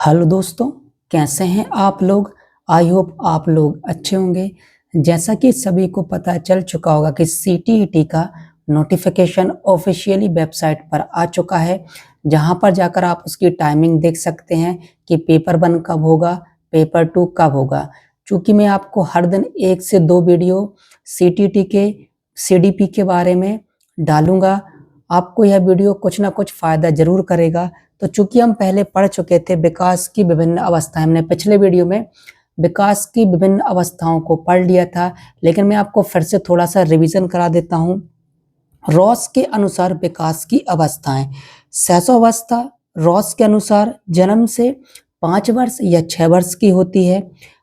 Hello दोस्तों, कैसे हैं आप लोग? आई होप आप लोग अच्छे होंगे। जैसा कि सभी को पता चल चुका होगा कि सीटीईटी का नोटिफिकेशन ऑफिशियली वेबसाइट पर आ चुका है, जहां पर जाकर आप उसकी टाइमिंग देख सकते हैं कि पेपर 1 कब होगा, पेपर 2 कब होगा। चूँकि मैं आपको हर दिन 1 से 2 वीडियो सीटीईटी के सीडीपी के बारे में डालूँगा, आपको यह वीडियो कुछ ना कुछ फ़ायदा ज़रूर करेगा। तो चूँकि हम पहले पढ़ चुके थे विकास की विभिन्न अवस्थाएँ, हमने पिछले वीडियो में विकास की विभिन्न अवस्थाओं को पढ़ लिया था, लेकिन मैं आपको फिर से थोड़ा-सा रिवीजन करा देता हूँ। रॉस के अनुसार विकास की अवस्थाएँ, शैशवावस्था रॉस के अनुसार जन्म से 5 वर्ष या 6 वर्ष की होती है।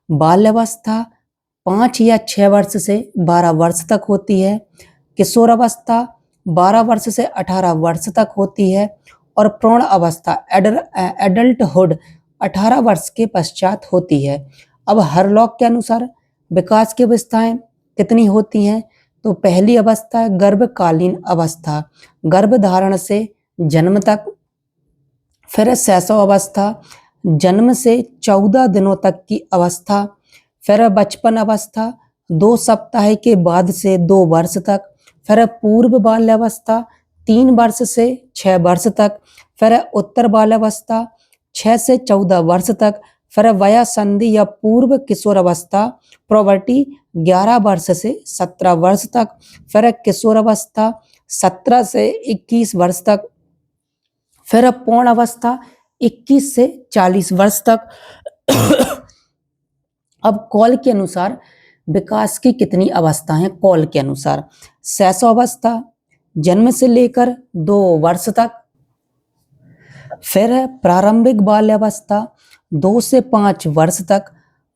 बाल्यावस्था 5 या 6 वर्ष से 12 वर्ष तक होती है। किशोरावस्था 12 वर्ष से 18 वर्ष तक होती है और प्रौढ़ अवस्था एडल्टहुड 18 वर्ष के पश्चात होती है। अब हरलॉक के अनुसार विकास की अवस्थाएं कितनी होती हैं? तो पहली अवस्था है गर्भकालीन अवस्था, गर्भधारण से जन्म तक। फिर है शैशव अवस्था, जन्म से 14 दिनों तक की अवस्था। फिर है बचपन अवस्था, 2 सप्ताह के बाद से 2 वर्ष तक। फिर है पूर्व बाल्यावस्था, 3 वर्ष से 6 वर्ष तक। फिर है उत्तर बाल्यावस्था, 6 से 14 वर्ष तक। फिर है वया संधि या पूर्व किशोरावस्था, प्रोबर्टी, 11 वर्ष से 17 वर्ष तक। फिर है किशोरावस्था, 17 से 21 वर्ष तक। फिर है पौन अवस्था, 21 से 40 वर्ष तक। अब कॉल के अनुसार विकास की कितनी अवस्था है? कॉल के अनुसार शैशवावस्था, जन्म से लेकर 2 वर्ष तक। फिर है प्रारंभिक बाल्यावस्था, 2 से 5 वर्ष तक।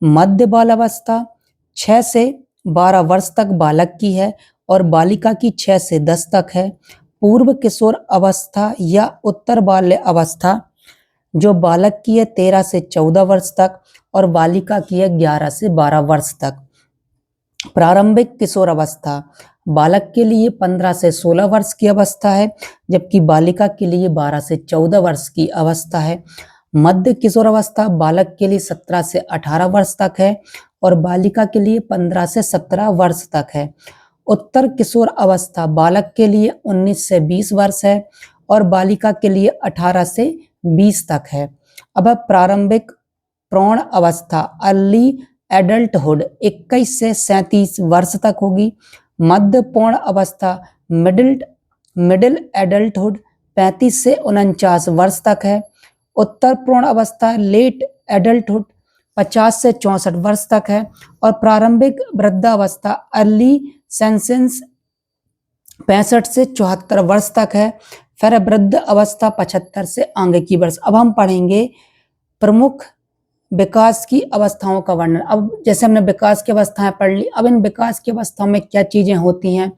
मध्य बाल्यावस्था 6 से 12 वर्ष तक बालक की है और बालिका की 6 से 10 तक है। पूर्व किशोर अवस्था या उत्तर बाल्य अवस्था जो बालक की है 13 से 14 वर्ष तक और बालिका की है 11 से 12 वर्ष तक। प्रारंभिक किशोर अवस्था बालक के लिए 15 से 16 वर्ष की अवस्था है, जबकि बालिका के लिए 12 से 14 वर्ष की अवस्था है। मध्य किशोर अवस्था बालक के लिए 17 से 18 वर्ष तक है और बालिका के लिए 15 से 17 वर्ष तक है। उत्तर किशोर अवस्था बालक के लिए 19 से 20 वर्ष है और बालिका के लिए 18 से 20 तक है। अब प्रारंभिक प्रौढ़ अवस्था अर्ली एडल्टहुड 21 से 37 वर्ष तक होगी। मध्य प्रौढ़ अवस्था मिडिल एडल्टहुड 35 से 49 वर्ष तक है। उत्तर प्रौढ़ अवस्था लेट एडल्टहुड 50 से 64 वर्ष तक है और प्रारंभिक वृद्धावस्था अर्ली सेंसेंस 65 से 74 वर्ष तक है। फिर वृद्ध अवस्था 75 से आगे की वर्ष। अब हम पढ़ेंगे प्रमुख विकास की अवस्थाओं का वर्णन। अब जैसे हमने विकास की अवस्थाएं पढ़ ली, अब इन विकास की अवस्थाओं में क्या चीजें होती हैं,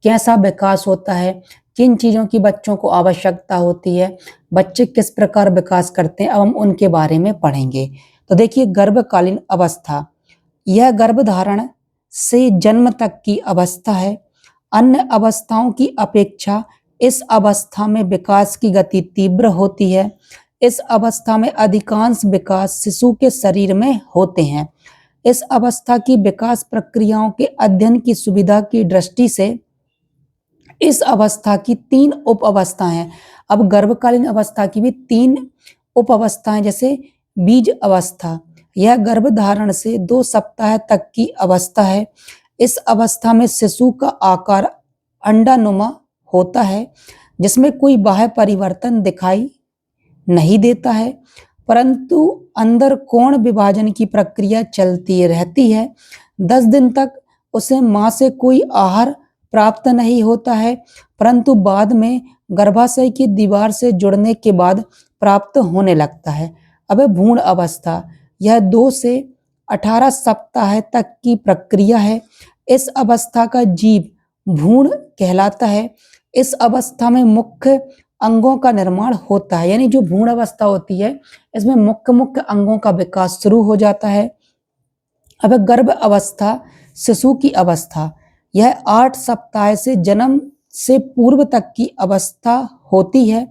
कैसा विकास होता है, किन चीजों की बच्चों को आवश्यकता होती है, बच्चे किस प्रकार विकास करते हैं, अब हम उनके बारे में पढ़ेंगे। तो देखिए गर्भकालीन अवस्था, यह गर्भधारण से जन्म तक की अवस्था है। अन्य अवस्थाओं की अपेक्षा इस अवस्था में विकास की गति तीव्र होती है। इस अवस्था में अधिकांश विकास शिशु के शरीर में होते हैं। इस अवस्था की विकास प्रक्रियाओं के अध्ययन की सुविधा की दृष्टि से इस अवस्था की 3 उप अवस्थाएं हैं। अब गर्भकालीन अवस्था की भी 3 उप अवस्थाएं, जैसे बीज अवस्था, यह गर्भधारण से 2 सप्ताह तक की अवस्था है। इस अवस्था में शिशु का आकार अंडानुमा होता है, जिसमें कोई बाह्य परिवर्तन दिखाई नहीं देता है, परंतु अंदर कोण विभाजन की प्रक्रिया चलती रहती है। 10 दिन तक उसे मां से कोई आहार प्राप्त नहीं होता है, परंतु बाद में गर्भाशय की दीवार से जुड़ने के बाद प्राप्त होने लगता है। अब भ्रूण अवस्था, यह 2 से 18 सप्ताह तक की प्रक्रिया है। इस अवस्था का जीव भ्रूण कहलाता है। इस अवस्था में मुख्य अंगों का निर्माण होता है, यानी जो भ्रूण अवस्था होती है इसमें मुख्य अंगों का विकास शुरू हो जाता है। अब गर्भ अवस्था, शिशु की अवस्था, यह 8 सप्ताह से जन्म से पूर्व तक की अवस्था होती है।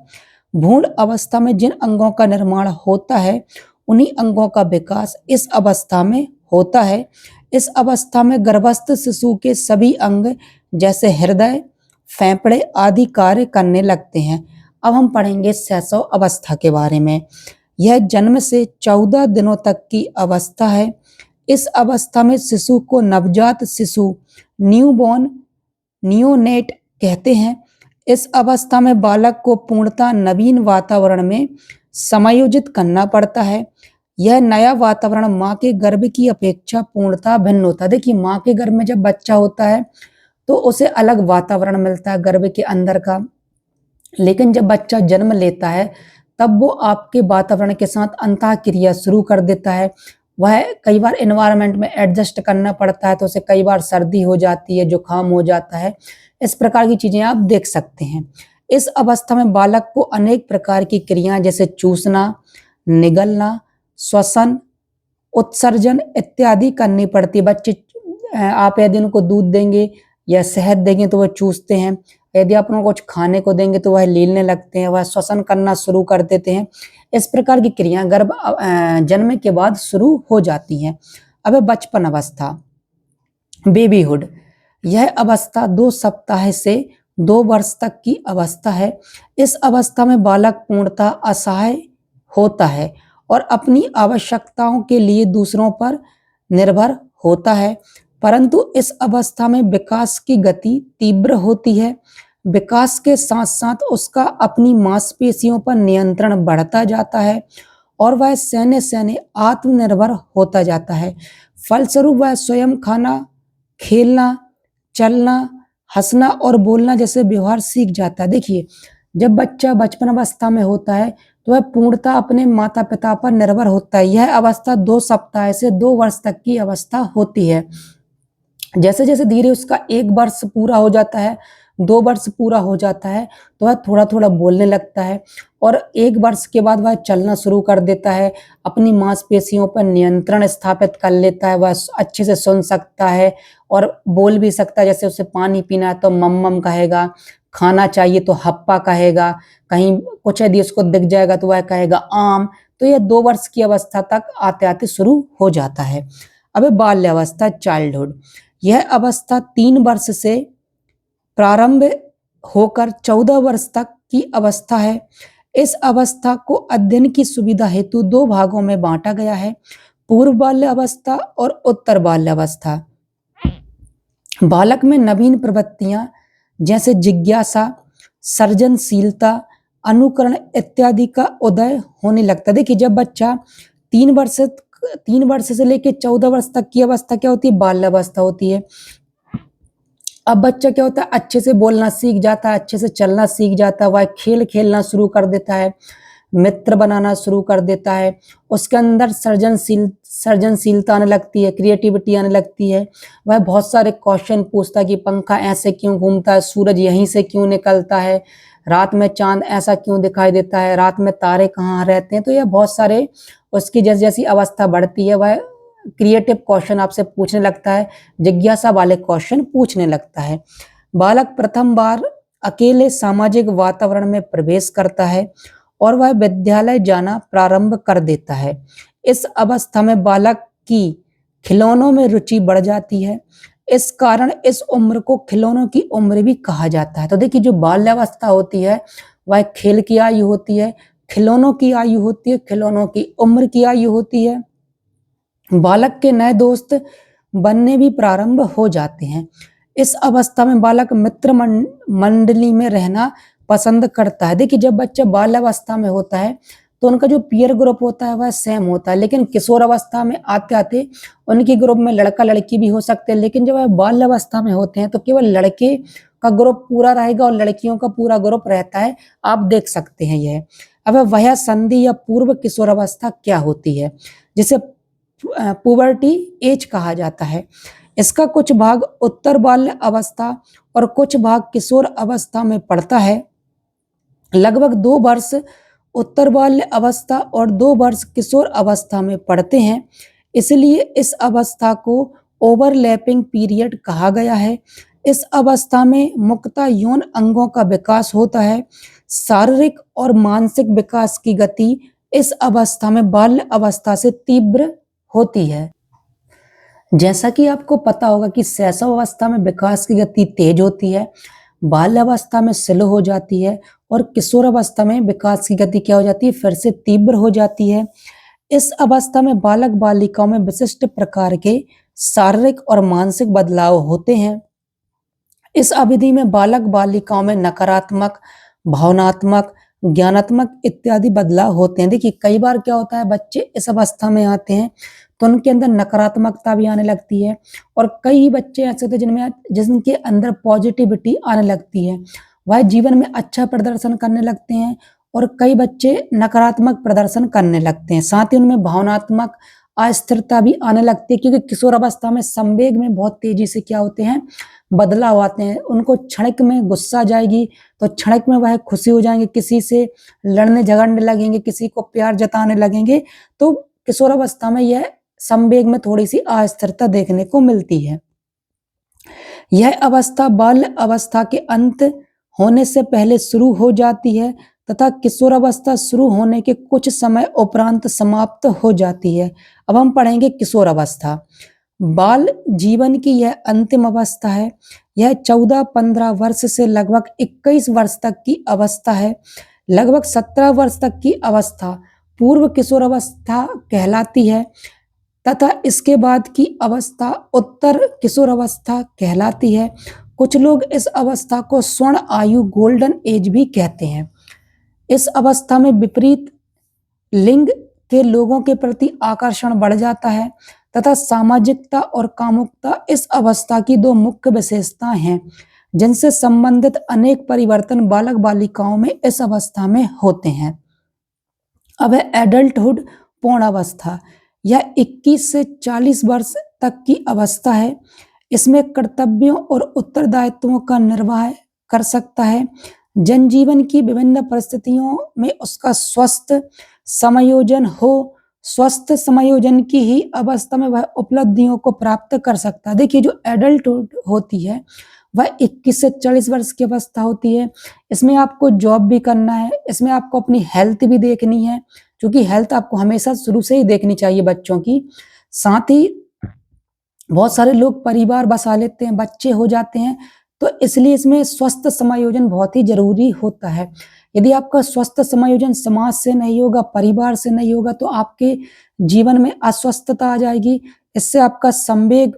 भ्रूण अवस्था में जिन अंगों का निर्माण होता है उन्हीं अंगों का विकास इस अवस्था में होता है। इस अवस्था में गर्भस्थ शिशु के सभी अंग जैसे हृदय, फेफड़े आदि कार्य करने लगते हैं। अब हम पढ़ेंगे शैशव अवस्था के बारे में। यह जन्म से 14 दिनों तक की अवस्था है। इस अवस्था में शिशु को नवजात शिशु न्यूबॉर्न नियोनेट कहते हैं। इस अवस्था में बालक को पूर्णतः नवीन वातावरण में समायोजित करना पड़ता है। यह नया वातावरण माँ के गर्भ की अपेक्षा पूर्णतः भिन्न होता है। देखिए, माँ के गर्भ में जब बच्चा होता है तो उसे अलग वातावरण मिलता है गर्भ के अंदर का, लेकिन जब बच्चा जन्म लेता है तब वो आपके वातावरण के साथ अंतः क्रिया शुरू कर देता है। वह कई बार एनवायरनमेंट में एडजस्ट करना पड़ता है, तो उसे कई बार सर्दी हो जाती है, जुकाम हो जाता है। इस प्रकार की चीजें आप देख सकते हैं। इस अवस्था में बालक को अनेक प्रकार की क्रियाएं जैसे चूसना, निगलना, श्वसन, उत्सर्जन इत्यादि करनी पड़ती है। बच्चे आप यदि उनको दूध देंगे या शहद देंगे तो वह चूसते हैं, यदि आप उनको कुछ खाने को देंगे तो वह लीलने लगते हैं, वह श्वसन करना शुरू कर देते हैं। इस प्रकार की क्रियाएं जन्म के बाद शुरू हो जाती हैं। अब बचपन अवस्था, बेबीहुड। यह अवस्था 2 सप्ताह से 2 वर्ष तक की अवस्था है। इस अवस्था में बालक पूर्णतः असहाय होता है और अपनी आवश्यकताओं के लिए दूसरों पर निर्भर होता है, परंतु इस अवस्था में विकास की गति तीव्र होती है। विकास के साथ साथ उसका अपनी मांसपेशियों पर नियंत्रण बढ़ता जाता है और वह सैन्य आत्मनिर्भर होता जाता है। फलस्वरूप वह स्वयं खाना, खेलना, चलना, हंसना और बोलना जैसे व्यवहार सीख जाता है। देखिए, जब बच्चा बचपन अवस्था में होता है तो वह पूर्णतः अपने माता पिता पर निर्भर होता है। यह अवस्था 2 सप्ताह से 2 वर्ष तक की अवस्था होती है। जैसे जैसे धीरे उसका 1 वर्ष पूरा हो जाता है, 2 वर्ष पूरा हो जाता है, तो वह थोड़ा थोड़ा बोलने लगता है और 1 वर्ष के बाद वह चलना शुरू कर देता है, अपनी मांसपेशियों पर नियंत्रण स्थापित कर लेता है, वह अच्छे से सुन सकता है और बोल भी सकता है। जैसे उसे पानी पीना है तो मम कहेगा, खाना चाहिए तो हप्पा कहेगा, कहीं कुछ यदि उसको दिख जाएगा तो वह कहेगा आम। तो यह 2 वर्ष की अवस्था तक आते आते शुरू हो जाता है। अब बाल्यावस्था, चाइल्डहुड। यह अवस्था 3 वर्ष से प्रारंभ होकर 14 वर्ष तक की अवस्था है। इस अवस्था को अध्ययन की सुविधा हेतु 2 भागों में बांटा गया है, पूर्व बाल्य अवस्था और उत्तर बाल्य अवस्था। बालक में नवीन प्रवृत्तियां जैसे जिज्ञासा, सृजनशीलता, अनुकरण इत्यादि का उदय होने लगता है। देखिए, जब बच्चा 3 वर्ष से लेकर 14 वर्ष तक की अवस्था क्या होती है? बाल्यावस्था होती है। अब बच्चा क्या होता है, अच्छे से बोलना सीख जाता है, अच्छे से चलना सीख जाता है, वह खेल खेलना शुरू कर देता है, मित्र बनाना शुरू कर देता है, उसके अंदर सृजनशीलता आने लगती है, क्रिएटिविटी आने लगती है। वह बहुत सारे क्वेश्चन पूछता है कि पंखा ऐसे क्यों घूमता है, सूरज यहीं से क्यों निकलता है, रात में चांद ऐसा क्यों दिखाई देता है, रात में तारे कहाँ रहते हैं। तो यह बहुत सारे उसकी जैसी जैसी अवस्था बढ़ती है वह क्रिएटिव क्वेश्चन आपसे पूछने लगता है, जिज्ञासा वाले क्वेश्चन पूछने लगता है। बालक प्रथम बार अकेले सामाजिक वातावरण में प्रवेश करता है और वह विद्यालय जाना प्रारंभ कर देता है। इस अवस्था में बालक की खिलौनों में रुचि बढ़ जाती है। इस कारण इस उम्र को खिलौनों की उम्र भी कहा जाता है। तो देखिए, जो बाल्यावस्था होती है वह खेल की आयु होती है, खिलौनों की आयु होती है, खिलौनों की उम्र की आयु होती है। बालक के नए दोस्त बनने भी प्रारंभ हो जाते हैं। इस अवस्था में बालक मित्र मंडली में रहना पसंद करता है। देखिए, जब बच्चा बाल्यावस्था में होता है तो उनका जो पीयर ग्रुप होता है वह सेम होता है, लेकिन किशोर अवस्था में आते आते उनके ग्रुप में लड़का लड़की भी हो सकते हैं, लेकिन जब वह बाल्यावस्था में होते हैं तो केवल लड़के का ग्रुप पूरा रहेगा और लड़कियों का पूरा ग्रुप रहता है। आप देख सकते हैं यह। अब वह संधि या पूर्व किशोर अवस्था क्या होती है, जिसे पुबर्टी एज कहा जाता है। इसका कुछ भाग उत्तर बाल्य अवस्था और कुछ भाग किशोर अवस्था में पड़ता है। लगभग 2 वर्ष उत्तर बाल्य अवस्था और 2 वर्ष किशोर अवस्था में पड़ते हैं, इसलिए इस अवस्था को ओवरलैपिंग पीरियड कहा गया है। इस अवस्था में मुख्यतः यौन अंगों का विकास होता है। शारीरिक और मानसिक विकास की गति इस अवस्था में बाल्य अवस्था से तीव्र होती है। जैसा कि आपको पता होगा कि शैशव अवस्था में विकास की गति तेज होती है, बाल्य अवस्था में स्लो हो जाती है और किशोर अवस्था में विकास की गति क्या हो जाती है, फिर से तीव्र हो जाती है। इस अवस्था में बालक बालिकाओं में विशिष्ट प्रकार के शारीरिक और मानसिक बदलाव होते हैं। इस अवधि में बालक बालिकाओं में नकारात्मक, भावनात्मक, ज्ञानात्मक इत्यादि बदलाव होते हैं। देखिए कई बार क्या होता है, बच्चे इस अवस्था में आते हैं तो उनके अंदर नकारात्मकता भी आने लगती है और कई बच्चे ऐसे होते हैं जिनके अंदर पॉजिटिविटी आने लगती है, वह जीवन में अच्छा प्रदर्शन करने लगते हैं और कई बच्चे नकारात्मक प्रदर्शन करने लगते हैं। साथ ही उनमें भावनात्मक अस्थिरता भी आने लगती है, क्योंकि किशोर अवस्था में संवेग में बहुत तेजी से क्या होते हैं, बदलाव आते हैं। उनको क्षणिक में गुस्सा आ जाएगी तो क्षणिक में वह खुशी हो जाएंगे, किसी से लड़ने झगड़ने लगेंगे, किसी को प्यार जताने लगेंगे। तो किशोर अवस्था में यह संवेग में थोड़ी सी अस्थिरता देखने को मिलती है। यह अवस्था बाल्य अवस्था के अंत होने से पहले शुरू हो जाती है तथा किशोर अवस्था शुरू होने के कुछ समय उपरांत समाप्त हो जाती है। अब हम पढ़ेंगे किशोर अवस्था। बाल जीवन की यह अंतिम अवस्था है। यह 14-15 वर्ष से लगभग 21 वर्ष तक की अवस्था है। लगभग 17 वर्ष तक की अवस्था पूर्व किशोर अवस्था कहलाती है तथा इसके बाद की अवस्था उत्तर किशोर अवस्था कहलाती है। कुछ लोग इस अवस्था को स्वर्ण आयु गोल्डन एज भी कहते हैं। इस अवस्था में विपरीत लिंग के लोगों के प्रति आकर्षण बढ़ जाता है तथा सामाजिकता और कामुकता इस अवस्था की दो मुख्य विशेषताएं हैं, जिनसे संबंधित अनेक परिवर्तन बालक बालिकाओं में इस अवस्था में होते हैं। अब है एडल्टहुड पूर्ण अवस्था। यह 21 से 40 वर्ष तक की अवस्था है। इसमें कर्तव्यों और उत्तरदायित्वों का निर्वाह कर सकता है। जनजीवन की विभिन्न परिस्थितियों में उसका स्वस्थ समायोजन हो। स्वस्थ समायोजन की ही अवस्था में वह उपलब्धियों को प्राप्त कर सकता है। देखिए जो एडल्टहुड होती है वह 21 से 40 वर्ष की अवस्था होती है। इसमें आपको जॉब भी करना है, इसमें आपको अपनी हेल्थ भी देखनी है, क्योंकि हेल्थ आपको हमेशा शुरू से ही देखनी चाहिए बच्चों की। साथ ही बहुत सारे लोग परिवार बसा लेते हैं, बच्चे हो जाते हैं, तो इसलिए इसमें स्वस्थ समायोजन बहुत ही जरूरी होता है। यदि आपका स्वस्थ समायोजन समाज से नहीं होगा, परिवार से नहीं होगा, तो आपके जीवन में अस्वस्थता आ जाएगी। इससे आपका संवेग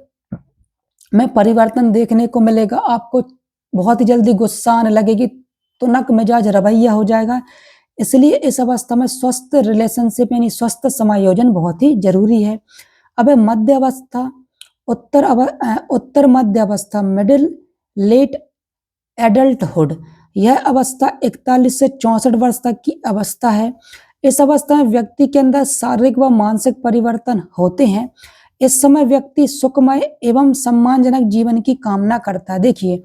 में परिवर्तन देखने को मिलेगा। आपको बहुत ही जल्दी गुस्सा आने लगेगी, तुनक मिजाज रवैया हो जाएगा। इसलिए इस अवस्था में स्वस्थ रिलेशनशिप यानी स्वस्थ समायोजन बहुत ही जरूरी है। अब है मध्य अवस्था, उत्तर मध्य अवस्था, मिडिल लेट एडल्टहुड। यह अवस्था 41 से 64 वर्ष तक की अवस्था है। इस अवस्था में व्यक्ति के अंदर शारीरिक व मानसिक परिवर्तन होते हैं। इस समय व्यक्ति सुखमय एवं सम्मानजनक जीवन की कामना करता है। देखिए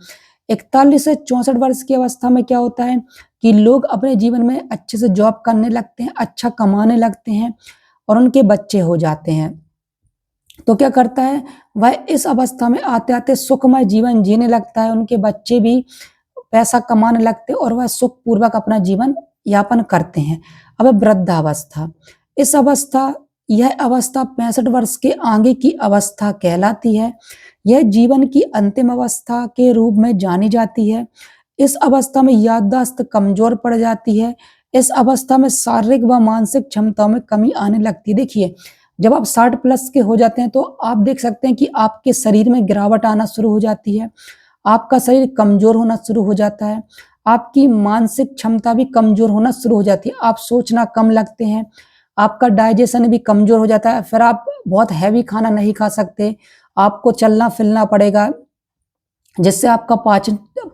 41 से 64 वर्ष की अवस्था में क्या होता है कि लोग अपने जीवन में अच्छे से जॉब करने लगते हैं, अच्छा कमाने लगते हैं और उनके बच्चे हो जाते हैं। तो क्या करता है, वह इस अवस्था में आते आते सुखमय जीवन जीने लगता है, उनके बच्चे भी पैसा कमाने लगते और वह सुखपूर्वक अपना जीवन यापन करते हैं। अब वृद्धावस्था। यह अवस्था 65 वर्ष के आगे की अवस्था कहलाती है। यह जीवन की अंतिम अवस्था के रूप में जानी जाती है। इस अवस्था में याददाश्त कमजोर पड़ जाती है। इस अवस्था में शारीरिक व मानसिक क्षमताओं में कमी आने लगती है। देखिए जब आप 60 प्लस के हो जाते हैं तो आप देख सकते हैं कि आपके शरीर में गिरावट आना शुरू हो जाती है, आपका शरीर कमजोर होना शुरू हो जाता है, आपकी मानसिक क्षमता भी कमजोर होना शुरू हो जाती है, आप सोचना कम लगते हैं, आपका डाइजेशन भी कमजोर हो जाता है, फिर आप बहुत हैवी खाना नहीं खा सकते, आपको चलना फिरना पड़ेगा जिससे आपका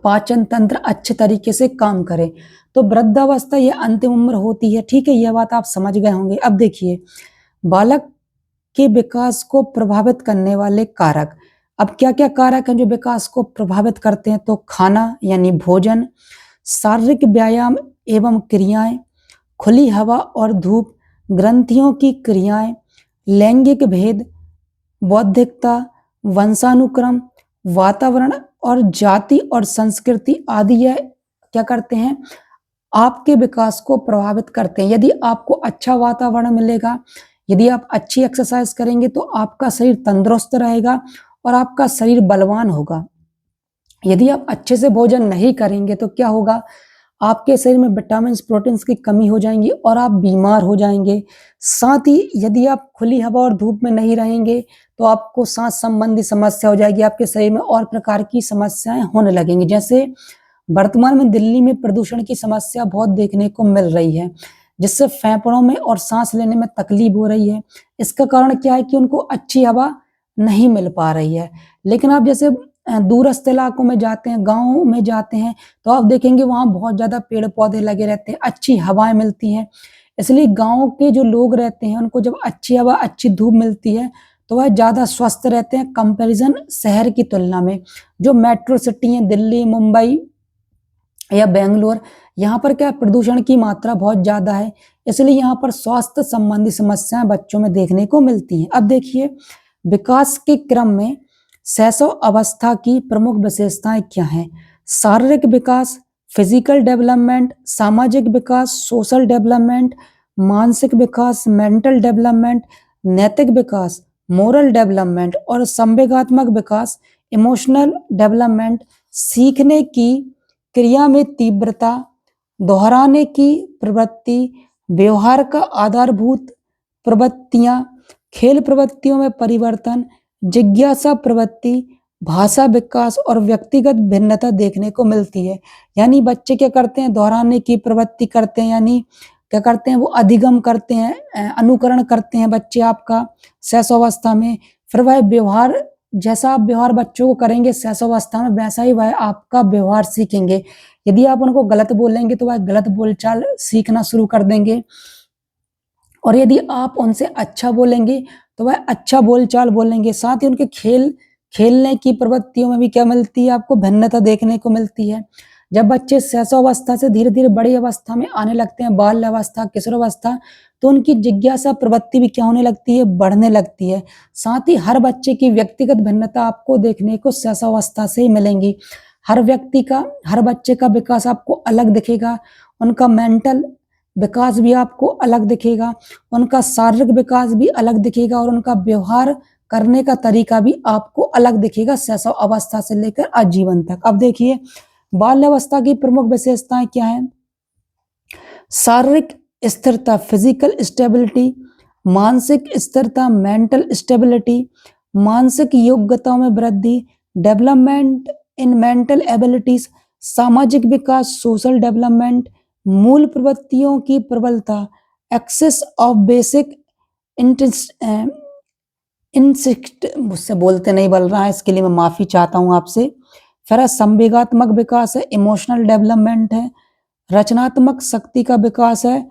पाचन तंत्र अच्छे तरीके से काम करे। तो वृद्धावस्था यह अंतिम उम्र होती है। ठीक है, यह बात आप समझ गए होंगे। अब देखिए बालक के विकास को प्रभावित करने वाले कारक। अब क्या क्या कारक हैं जो विकास को प्रभावित करते हैं, तो खाना यानी भोजन, शारीरिक व्यायाम एवं क्रियाएं, खुली हवा और धूप, ग्रंथियों की क्रियाएं, लैंगिक भेद, बौद्धिकता, वंशानुक्रम, वातावरण और जाति और संस्कृति आदि यह क्या करते हैं, आपके विकास को प्रभावित करते हैं। यदि आपको अच्छा वातावरण मिलेगा, यदि आप अच्छी एक्सरसाइज करेंगे तो आपका शरीर तंदुरुस्त रहेगा और आपका शरीर बलवान होगा। यदि आप अच्छे से भोजन नहीं करेंगे तो क्या होगा, आपके शरीर में विटामिन्स, प्रोटीन्स की कमी हो जाएँगी और आप बीमार हो जाएँगे। साथ ही यदि आप खुली हवा और धूप में नहीं रहेंगे, तो आपको सांस संबंधी समस्या हो जाएगी, आपके शरीर में और प्रकार की समस्याएँ होने लगेंगी। जैसे वर्तमान में दिल्ली में प्रदूषण की समस्या बहुत देखने को मिल रही है, जिससे फेफड़ों में और सांस लेने में तकलीफ हो रही है। इसका कारण क्या है कि उनको अच्छी हवा नहीं मिल पा रही है। लेकिन आप जैसे दूरस्थ इलाकों में जाते हैं, गाँव में जाते हैं, तो आप देखेंगे वहाँ बहुत ज़्यादा पेड़-पौधे लगे रहते हैं, अच्छी हवाएँ मिलती हैं। इसलिए गाँव के जो लोग रहते हैं, उनको जब अच्छी हवा, अच्छी धूप मिलती है, तो वह ज़्यादा स्वस्थ रहते हैं कंपैरिज़न शहर की तुलना में। जो मेट्रो सिटी हैं, दिल्ली, मुंबई या बैंगलोर, यहाँ पर क्या प्रदूषण की मात्रा बहुत ज़्यादा है, इसलिए यहाँ पर स्वास्थ्य संबंधी समस्याएँ बच्चों में देखने को मिलती हैं। अब देखिए, विकास के क्रम में शैशव अवस्था की प्रमुख विशेषताएँ क्या हैं? शारीरिक विकास, फिजिकल डेवलपमेंट, सामाजिक विकास, सोशल डेवलपमेंट, मानसिक विकास, मेंटल डेवलपमेंट, नैतिक विकास, मोरल डेवलपमेंट और संवेगात्मक विकास, इमोशनल डेवलपमेंट, सीखने की क्रिया में तीव्रता, दोहराने की प्रवृत्ति, व्यवहार का आधारभूत प्रवृत्तियाँ, खेल प्रवृत्तियों में परिवर्तन, जिज्ञासा प्रवृत्ति, भाषा विकास और व्यक्तिगत भिन्नता देखने को मिलती है। यानी बच्चे क्या करते हैं, दोहराने की प्रवृत्ति करते हैं, यानी क्या करते हैं, वो अधिगम करते हैं, अनुकरण करते हैं बच्चे आपका शैशवावस्था में। फिर वह व्यवहार, जैसा आप व्यवहार बच्चों को करेंगे शैशवावस्था में, वैसा ही वह आपका व्यवहार सीखेंगे। यदि आप उनको गलत बोलेंगे तो वह गलत बोलचाल सीखना शुरू कर देंगे और यदि आप उनसे अच्छा बोलेंगे तो वह अच्छा बोलचाल बोलेंगे। साथ ही उनके खेलने की प्रवृत्तियों में भी क्या मिलती है, आपको भिन्नता देखने को मिलती है। जब बच्चे शैशवावस्था से धीरे-धीरे बड़ी अवस्था में आने लगते हैं, बाल्यावस्था, किशोरावस्था, तो उनकी जिज्ञासा प्रवृत्ति भी क्या होने लगती है, बढ़ने लगती है। साथ ही हर बच्चे की व्यक्तिगत भिन्नता आपको देखने को शैशवावस्था से ही मिलेंगी। हर बच्चे का विकास आपको अलग दिखेगा, उनका मेंटल विकास भी आपको अलग दिखेगा, उनका शारीरिक विकास भी अलग दिखेगा और उनका व्यवहार करने का तरीका भी आपको अलग दिखेगा शैशव अवस्था से लेकर आजीवन तक। अब देखिए, बाल्यावस्था की प्रमुख विशेषताएँ क्या हैं? शारीरिक स्थिरता, फिजिकल स्टेबिलिटी, मानसिक स्थिरता, मेंटल स्टेबिलिटी, मानसिक योग्यताओं में वृद्धि, डेवलपमेंट इन मेंटल एबिलिटीज, सामाजिक विकास, सोशल डेवलपमेंट, मूल प्रवृत्तियों की प्रबलता, एक्सेस ऑफ बेसिक इंसिस्ट, मुझसे बोलते नहीं बन रहा है, इसके लिए मैं माफ़ी चाहता हूँ आपसे। फिर संवेगात्मक विकास है, इमोशनल डेवलपमेंट है, रचनात्मक शक्ति का विकास है,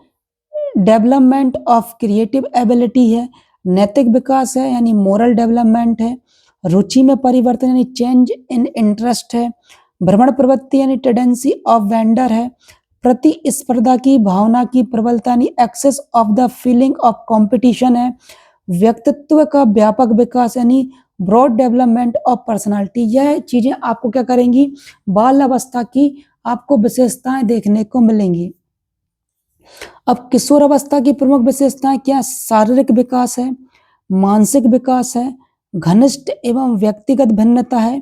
डेवलपमेंट ऑफ क्रिएटिव एबिलिटी है, नैतिक विकास है यानी मोरल डेवलपमेंट है, रुचि में परिवर्तन यानी चेंज इन इंटरेस्ट है, भ्रमण प्रवृत्ति यानी टेंडेंसी ऑफ वेंडर है, प्रतिस्पर्धा की भावना की प्रबलता यानी excess of the feeling of competition है, व्यक्तित्व का व्यापक विकास यानी ब्रॉड डेवलपमेंट ऑफ पर्सनालिटी। यह चीजें आपको क्या करेंगी, बाल अवस्था की आपको विशेषताएं देखने को मिलेंगी। अब किशोर अवस्था की प्रमुख विशेषताएं क्या? शारीरिक विकास है, मानसिक विकास है, घनिष्ठ एवं व्यक्तिगत भिन्नता है,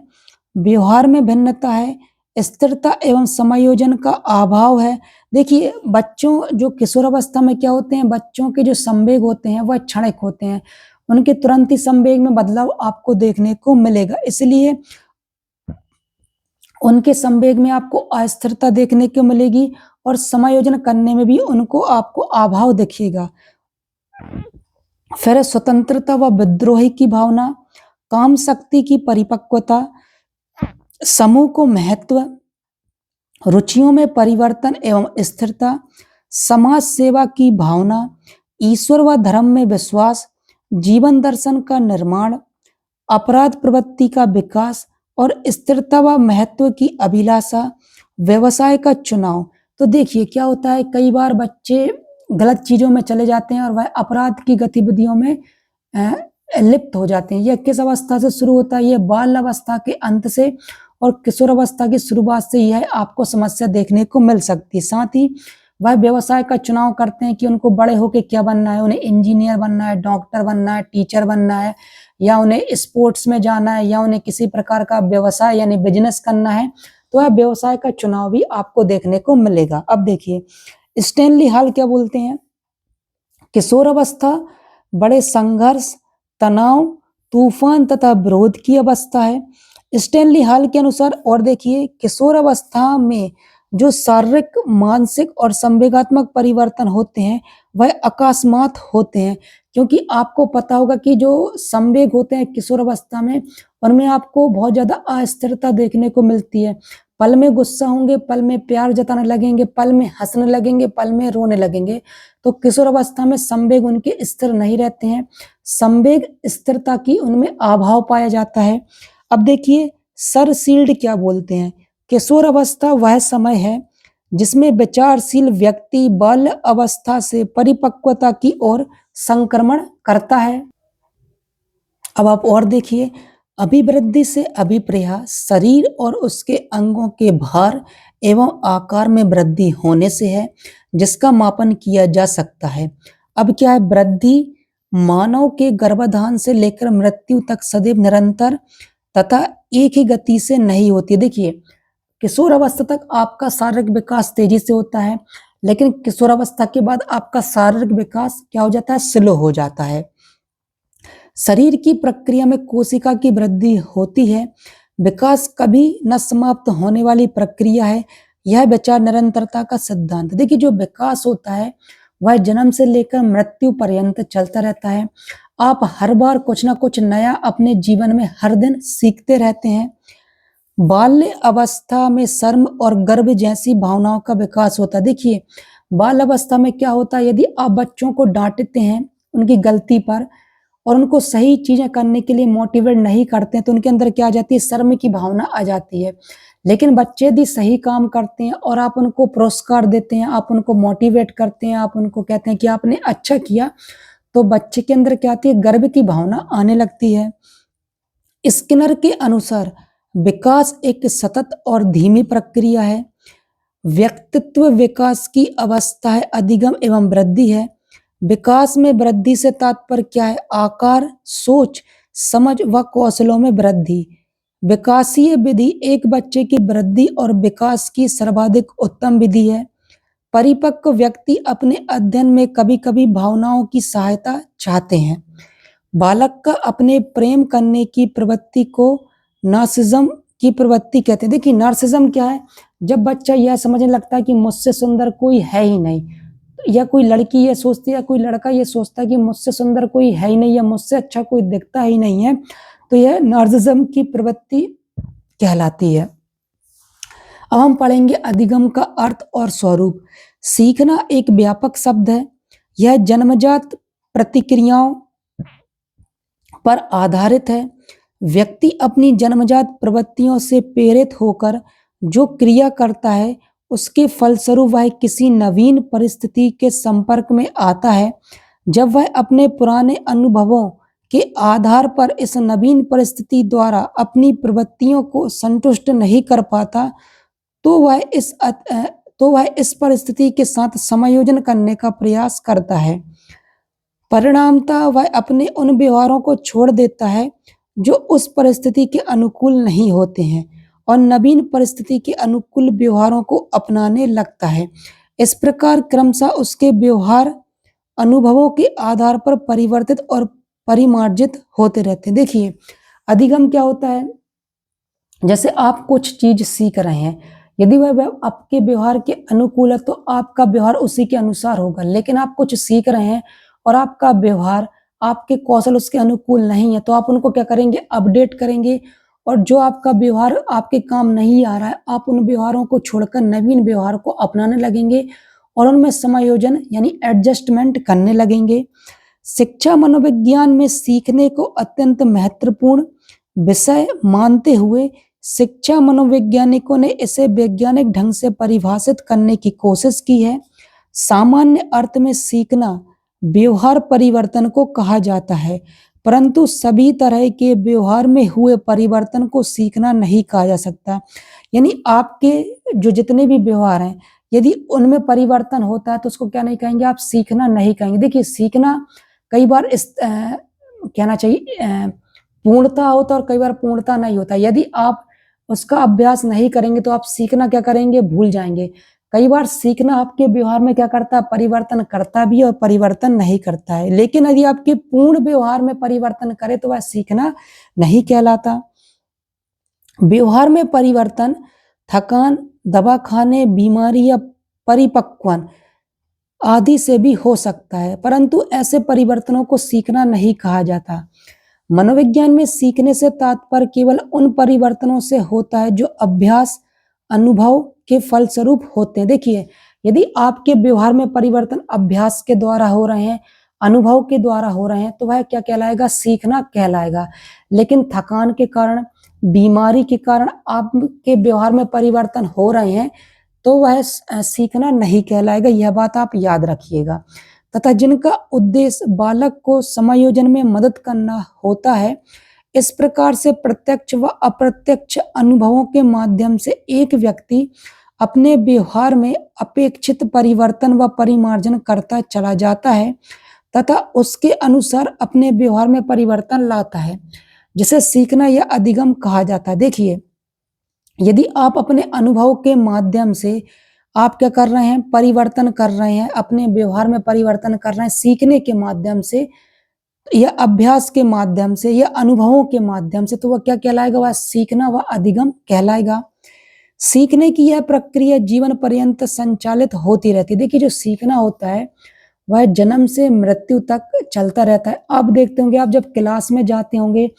व्यवहार में भिन्नता है, स्थिरता एवं समायोजन का अभाव है। देखिए, बच्चों जो किशोर अवस्था में क्या होते हैं, बच्चों के जो संवेग होते हैं वह क्षणिक होते हैं, उनके तुरंत ही संवेग में बदलाव आपको देखने को मिलेगा, इसलिए उनके संवेग में आपको अस्थिरता देखने को मिलेगी और समायोजन करने में भी उनको आपको अभाव दिखेगा। फिर स्वतंत्रता व विद्रोही की भावना, काम शक्ति की परिपक्वता, समूह को महत्व, रुचियों में परिवर्तन एवं स्थिरता, समाज सेवा की भावना, ईश्वर व धर्म में विश्वास, जीवन दर्शन का निर्माण, अपराध प्रवृत्ति का विकास और स्थिरता व महत्व की अभिलाषा, व्यवसाय का चुनाव। तो देखिए क्या होता है, कई बार बच्चे गलत चीजों में चले जाते हैं और वह अपराध की गतिविधियों में लिप्त हो जाते हैं। यह किस अवस्था से शुरू होता है? यह बाल अवस्था के अंत से और किशोरावस्था की शुरुआत से यह आपको समस्या देखने को मिल सकती है। साथ ही वह व्यवसाय का चुनाव करते हैं कि उनको बड़े होके क्या बनना है, उन्हें इंजीनियर बनना है, डॉक्टर बनना है, टीचर बनना है, या उन्हें स्पोर्ट्स में जाना है, या उन्हें किसी प्रकार का व्यवसाय यानी बिजनेस करना है, तो वह व्यवसाय का चुनाव भी आपको देखने को मिलेगा। अब देखिए स्टैनली हॉल क्या बोलते हैं, किशोरावस्था बड़े संघर्ष, तनाव, तूफान तथा विरोध की अवस्था है। स्टैनली हॉल के अनुसार और देखिए किशोरावस्था में जो शारीरिक, मानसिक और संवेगात्मक परिवर्तन होते हैं वह अकस्मात होते हैं, क्योंकि आपको पता होगा कि जो संवेग होते हैं किशोरावस्था में उनमें आपको बहुत ज्यादा अस्थिरता देखने को मिलती है। पल में गुस्सा होंगे, पल में प्यार जताने लगेंगे, पल में हंसने लगेंगे, पल में रोने लगेंगे। तो किशोरावस्था में संवेग उनके स्थिर नहीं रहते हैं, संवेग स्थिरता की उनमें अभाव पाया जाता है। अब देखिए सर सील्ड क्या बोलते हैं, किशोरावस्था वह समय है जिसमें विचारशील व्यक्ति बाल्य अवस्था से परिपक्वता की ओर संक्रमण करता है। अब आप और देखिए अभिवृद्धि से अभिप्राय शरीर और उसके अंगों के भार एवं आकार में वृद्धि होने से है, जिसका मापन किया जा सकता है। अब क्या है, वृद्धि मानव के गर्भाधान से लेकर मृत्यु तक सदैव निरंतर तथा एक ही गति से नहीं होती। देखिए किशोर अवस्था तक आपका शारीरिक विकास तेजी से होता है, लेकिन किशोरावस्था के बाद आपका शारीरिक विकास क्या हो जाता है, स्लो हो जाता है। शरीर की प्रक्रिया में कोशिका की वृद्धि होती है, विकास कभी न समाप्त होने वाली प्रक्रिया है। यह विचार निरंतरता का सिद्धांत। देखिए जो विकास होता है वह जन्म से लेकर मृत्यु पर्यंत चलता रहता है। आप हर बार कुछ ना कुछ नया अपने जीवन में हर दिन सीखते रहते हैं। बाल्य अवस्था में शर्म और गर्व जैसी भावनाओं का विकास होता है। देखिए बाल अवस्था में क्या होता है, यदि आप बच्चों को डांटते हैं उनकी गलती पर और उनको सही चीजें करने के लिए मोटिवेट नहीं करते हैं, तो उनके अंदर क्या आ जाती है, शर्म की भावना आ जाती है। लेकिन बच्चे यदि सही काम करते हैं और आप उनको पुरस्कार देते हैं, आप उनको मोटिवेट करते हैं, आप उनको कहते हैं कि आपने अच्छा किया, तो बच्चे के अंदर क्या आती है, गर्व की भावना आने लगती है। स्किनर के अनुसार विकास एक सतत और धीमी प्रक्रिया है। व्यक्तित्व विकास की अवस्था है अधिगम एवं वृद्धि है। विकास में वृद्धि से तात्पर्य क्या है, आकार, सोच, समझ व कौशलों में वृद्धि। विकासीय विधि एक बच्चे की वृद्धि और विकास की सर्वाधिक उत्तम विधि है। परिपक्व व्यक्ति अपने अध्ययन में कभी कभी भावनाओं की सहायता चाहते हैं। बालक का अपने प्रेम करने की प्रवृत्ति को नार्सिज्म की प्रवृत्ति कहते हैं। देखिए नार्सिज्म क्या है, जब बच्चा यह समझने लगता है कि मुझसे सुंदर कोई है ही नहीं, या कोई लड़की ये सोचती है, कोई लड़का ये सोचता है कि मुझसे सुंदर कोई है ही नहीं या मुझसे अच्छा कोई दिखता ही नहीं है, तो यह नार्सिज्म की प्रवृत्ति कहलाती है। अब हम पढ़ेंगे अधिगम का अर्थ और स्वरूप। सीखना एक व्यापक शब्द है। यह जन्मजात प्रतिक्रियाओं पर आधारित है। व्यक्ति अपनी जन्मजात प्रवृत्तियों से प्रेरित होकर जो क्रिया करता है उसके फलस्वरूप वह किसी नवीन परिस्थिति के संपर्क में आता है। जब वह अपने पुराने अनुभवों के आधार पर इस नवीन परिस्थिति द्वारा अपनी प्रवृत्तियों को संतुष्ट नहीं कर पाता, तो वह इस परिस्थिति के साथ समायोजन करने का प्रयास करता है। परिणामतः वह अपने उन व्यवहारों को छोड़ देता है जो उस परिस्थिति के अनुकूल नहीं होते हैं और नवीन परिस्थिति के अनुकूल व्यवहारों को अपनाने लगता है। इस प्रकार क्रमशः उसके व्यवहार अनुभवों के आधार पर परिवर्तित और परिमार्जित होते रहते हैं। देखिए अधिगम क्या होता है, जैसे आप कुछ चीज सीख रहे हैं, यदि वह आपके व्यवहार के अनुकूल है तो आपका व्यवहार उसी के अनुसार होगा। लेकिन आप कुछ सीख रहे हैं और आपका व्यवहार, आपके कौशल उसके अनुकूल नहीं है, तो आप उनको क्या करेंगे, अपडेट करेंगे, और जो आपका व्यवहार आपके काम नहीं आ रहा है आप उन व्यवहारों को छोड़कर नवीन व्यवहार को अपनाने लगेंगे और उनमें समायोजन यानी एडजस्टमेंट करने लगेंगे। शिक्षा मनोविज्ञान में सीखने को अत्यंत महत्वपूर्ण विषय मानते हुए शिक्षा मनोवैज्ञानिकों ने इसे वैज्ञानिक ढंग से परिभाषित करने की कोशिश की है। सामान्य अर्थ में सीखना व्यवहार परिवर्तन को कहा जाता है, परंतु सभी तरह के व्यवहार में हुए परिवर्तन को सीखना नहीं कहा जा सकता। यानी आपके जो जितने भी व्यवहार हैं, यदि उनमें परिवर्तन होता है तो उसको क्या नहीं कहेंगे, आप सीखना नहीं कहेंगे। देखिए सीखना कई बार कहना चाहिए पूर्णता होता है और कई बार पूर्णता नहीं होता। यदि आप उसका अभ्यास नहीं करेंगे तो आप सीखना क्या करेंगे, भूल जाएँगे। कई बार सीखना आपके व्यवहार में क्या करता है, परिवर्तन करता भी है और परिवर्तन नहीं करता है। लेकिन यदि आपके पूर्ण व्यवहार में परिवर्तन करे तो वह सीखना नहीं कहलाता। व्यवहार में परिवर्तन थकान, दवा खाने, बीमारी या परिपक्वन आदि से भी हो सकता है, परंतु ऐसे परिवर्तनों को सीखना नहीं कहा जाता। मनोविज्ञान में सीखने से तात्पर्य केवल उन परिवर्तनों से होता है जो अभ्यास, अनुभव के फलस्वरूप होते हैं। देखिए, यदि आपके व्यवहार में परिवर्तन अभ्यास के द्वारा हो रहे हैं, अनुभव के द्वारा हो रहे हैं, तो वह क्या कहलाएगा, सीखना कहलाएगा। लेकिन थकान के कारण, बीमारी के कारण आपके व्यवहार में परिवर्तन हो रहे हैं, तो वह सीखना नहीं कहलाएगा। यह बात आप याद रखिएगा। तथा जिनका उद्देश्य बालक को समायोजन में मदद करना होता है, इस प्रकार से प्रत्यक्ष व अप्रत्यक्ष अनुभवों के माध्यम से एक व्यक्ति अपने व्यवहार में अपेक्षित परिवर्तन व परिमार्जन करता चला जाता है तथा उसके अनुसार अपने व्यवहार में परिवर्तन लाता है, जिसे सीखना या अधिगम कहा जाता है। देखिए, यदि आप अपने अनुभव के माध्यम से आप क्या कर रहे हैं, परिवर्तन कर रहे हैं, अपने व्यवहार में परिवर्तन कर रहे हैं, सीखने के माध्यम से या अभ्यास के माध्यम से या अनुभवों के माध्यम से, तो वह क्या कहलाएगा, वह सीखना व अधिगम कहलाएगा। सीखने की यह प्रक्रिया जीवन पर्यंत संचालित होती रहती है। देखिए, जो सीखना होता है वह जन्म से मृत्यु तक चलता रहता है। आप देखते होंगे, आप जब क्लास में जाते होंगे,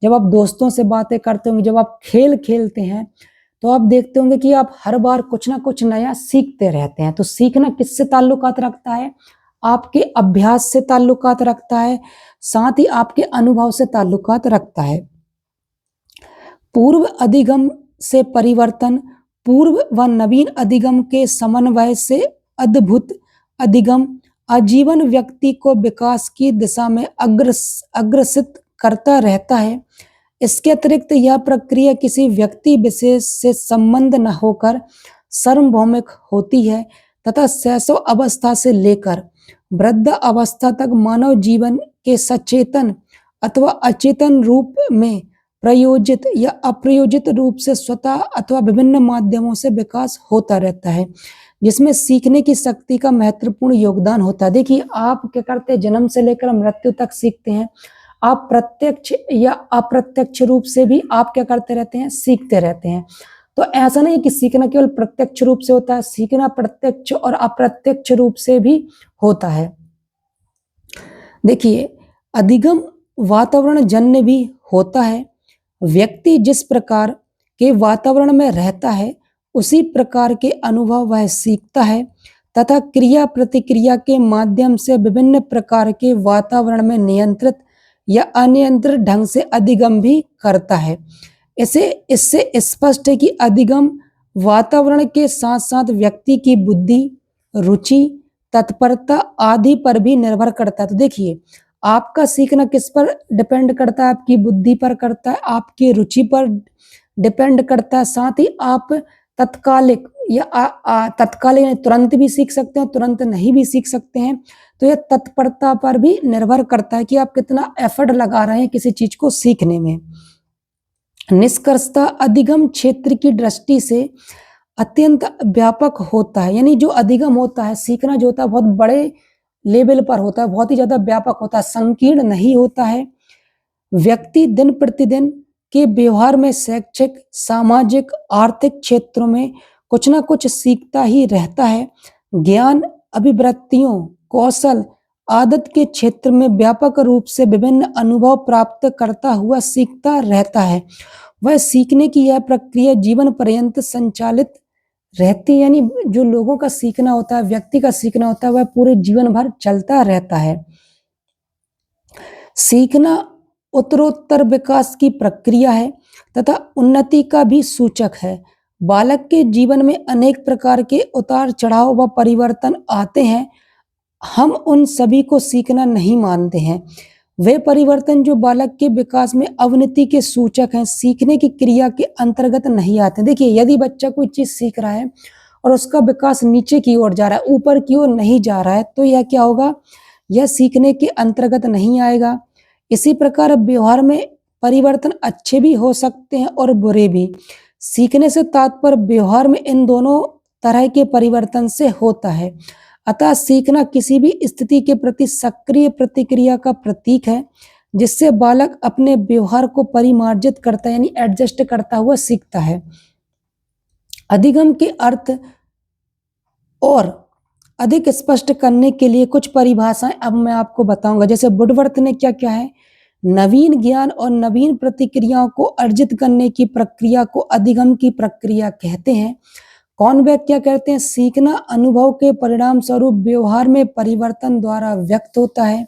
जब आप दोस्तों से बातें करते होंगे, जब आप खेल खेलते हैं, तो आप देखते होंगे कि आप हर बार कुछ ना कुछ नया सीखते रहते हैं। तो सीखना किससे ताल्लुकात रखता है, आपके अभ्यास से ताल्लुकात रखता है, साथ ही आपके अनुभव से ताल्लुकात रखता है। पूर्व अधिगम से परिवर्तन, पूर्व व नवीन अधिगम के समन्वय से अद्भुत अधिगम आजीवन व्यक्ति को विकास की दिशा में अग्रसित करता रहता है। इसके अतिरिक्त यह प्रक्रिया किसी व्यक्ति विशेष से संबंध न होकर सार्वभौमिक होती है तथा शैशव अवस्था से लेकर वृद्ध अवस्था तक मानव जीवन के सचेतन अथवा अचेतन रूप में प्रयोजित या अप्रयोजित रूप से स्वतः अथवा विभिन्न माध्यमों से विकास होता रहता है, जिसमें सीखने की शक्ति का महत्वपूर्ण योगदान होता है। देखिए, आप क्या करते हैं, जन्म से लेकर मृत्यु तक सीखते हैं। आप प्रत्यक्ष या अप्रत्यक्ष रूप से भी आप क्या करते रहते हैं, सीखते रहते हैं। तो ऐसा नहीं है कि सीखना केवल प्रत्यक्ष रूप से होता है, सीखना प्रत्यक्ष और अप्रत्यक्ष रूप से भी होता है। देखिए, अधिगम वातावरण जन्य भी होता है। व्यक्ति जिस प्रकार के वातावरण में रहता है, उसी प्रकार के अनुभव वह सीखता है तथा क्रिया प्रतिक्रिया के माध्यम से विभिन्न प्रकार के वातावरण में नियंत्रित या अनियंत्रित ढंग से अधिगम भी करता है। इससे स्पष्ट है कि अधिगम वातावरण के साथ साथ व्यक्ति की बुद्धि, रुचि, तत्परता आदि पर भी निर्भर करता है। तो देखिए, आपका सीखना किस पर डिपेंड करता है, आपकी बुद्धि पर करता है, आपकी रुचि पर डिपेंड करता है, साथ ही आप तत्कालिक या तत्कालिक तुरंत भी सीख सकते हैं, तुरंत नहीं भी सीख सकते हैं। तो यह तत्परता पर भी निर्भर करता है कि आप कितना एफर्ट लगा रहे हैं किसी चीज को सीखने में। निष्कर्षतः अधिगम क्षेत्र की दृष्टि से अत्यंत व्यापक होता है। यानी जो अधिगम होता है, सीखना जो होता है, बहुत बड़े लेवल पर होता है, बहुत ही ज्यादा व्यापक होता है, संकीर्ण नहीं होता है। व्यक्ति दिन प्रतिदिन के व्यवहार में शैक्षिक, सामाजिक, आर्थिक क्षेत्रों में कुछ ना कुछ सीखता ही रहता है। ज्ञान, अभिवृत्तियों, कौशल, आदत के क्षेत्र में व्यापक रूप से विभिन्न अनुभव प्राप्त करता हुआ सीखता रहता है। वह सीखने की यह प्रक्रिया जीवन पर्यंत संचालित रहती है। यानी जो लोगों का सीखना होता है, व्यक्ति का सीखना होता है, वह पूरे जीवन भर चलता रहता है। सीखना उत्तरोत्तर विकास की प्रक्रिया है तथा उन्नति का भी सूचक है। बालक के जीवन में अनेक प्रकार के उतार चढ़ाव व परिवर्तन आते हैं। हम उन सभी को सीखना नहीं मानते हैं। वे परिवर्तन जो बालक के विकास में अवनति के सूचक हैं, सीखने की क्रिया के अंतर्गत नहीं आते। देखिए, यदि बच्चा कोई चीज़ सीख रहा है और उसका विकास नीचे की ओर जा रहा है, ऊपर की ओर नहीं जा रहा है, तो यह क्या होगा? यह सीखने के अंतर्गत नहीं आएगा। इसी प्रकार व्यवहार में परिवर्तन अच्छे भी हो सकते हैं और बुरे भी। सीखने से तात्पर्य व्यवहार में इन दोनों तरह के परिवर्तन से होता है। अतः सीखना किसी भी स्थिति के प्रति सक्रिय प्रतिक्रिया का प्रतीक है, जिससे बालक अपने व्यवहार को परिमार्जित करता है, यानी एडजस्ट करता हुआ सीखता है। अधिगम के अर्थ और अधिक स्पष्ट करने के लिए कुछ परिभाषाएं अब मैं आपको बताऊंगा। जैसे वुडवर्थ ने क्या क्या है, नवीन ज्ञान और नवीन प्रतिक्रियाओं को अर्जित करने की प्रक्रिया को अधिगम की प्रक्रिया कहते हैं। कॉनबेक क्या कहते हैं, सीखना अनुभव के परिणाम स्वरूप व्यवहार में परिवर्तन द्वारा व्यक्त होता है।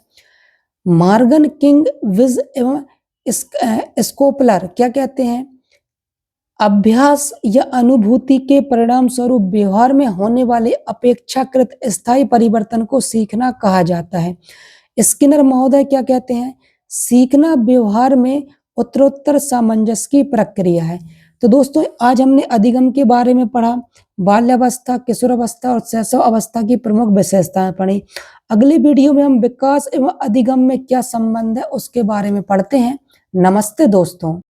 मार्गन, किंग, विज एवं स्कोपलर क्या कहते हैं, अभ्यास या अनुभूति के परिणाम स्वरूप व्यवहार में होने वाले अपेक्षाकृत स्थायी परिवर्तन को सीखना कहा जाता है। स्किनर महोदय क्या कहते हैं, सीखना व्यवहार में उत्तरोत्तर सामंजस्य की प्रक्रिया है। तो दोस्तों, आज हमने अधिगम के बारे में पढ़ा, बाल्यावस्था, किशोरावस्था और शैशव अवस्था की प्रमुख विशेषताएं पढ़ी। अगले वीडियो में हम विकास एवं अधिगम में क्या संबंध है उसके बारे में पढ़ते हैं। नमस्ते दोस्तों।